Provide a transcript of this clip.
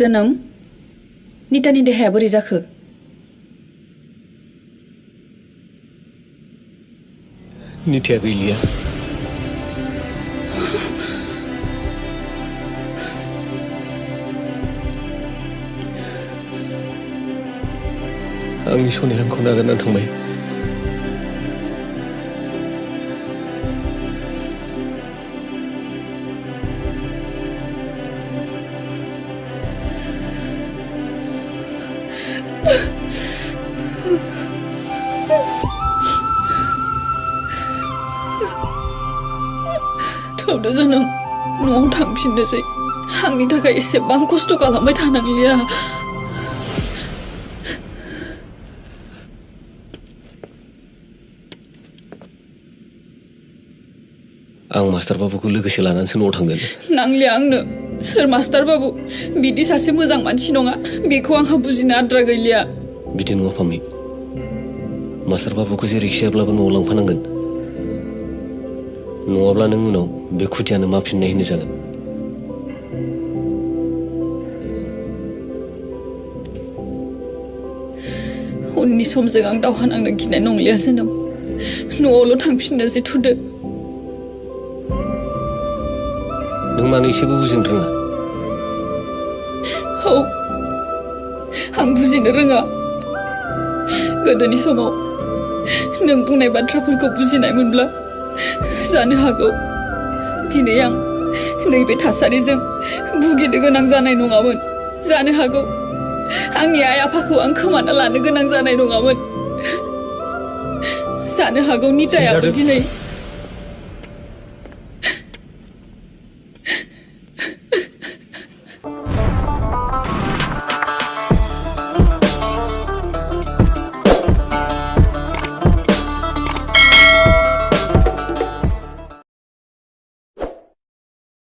जोनोम नितानि देहाया बोरै जाखो? निताया गैलिया। आंनि सनाया आंखौ नागारना थांबाय। थौदो जोनोम न'आव थांफिननोसै। आंनि थाखाय एसेबां खस्थ' खालामबाय थानांलिया। आं मास्टार बाबुखौ लोगोसे लानानैसो न'आव थांगोन। नांलिया आंनो। सोर मास्टार बाबु? बिदि सासे मोजां मानसि नङा। बेखौ आंहा बुजिनो आद्रा गैलिया। बिदि नङा फामि। मास्टार बाबुखौ जेरैखिजायाब्लाबो न'आव लांफानांगोन। नङाब्ला नों उनाव बे खुदियानो मा फिननाय होनो जागोन। उननि समजों आं दावहा नांनो गिनाय नंलिया जोनोम। न'आवल' थांफिननोसै थुदो। नों मानो एसेबो बुजिनो रोङा? औ, आं बुजिनो रोङा। गोदोनि समाव नों बुंनाय बाथ्राफोरखौ बुजिनायमोनब्ला जानो हागौ दिनै आं नैबे थासारिजों भुगिनो गोनां जानाय नङामोन। जानो हागौ आंनि आइ आफाखौ आं खोमाना लानो गोनां जानाय नङामोन। जानो हागौ नितायाबो दिनै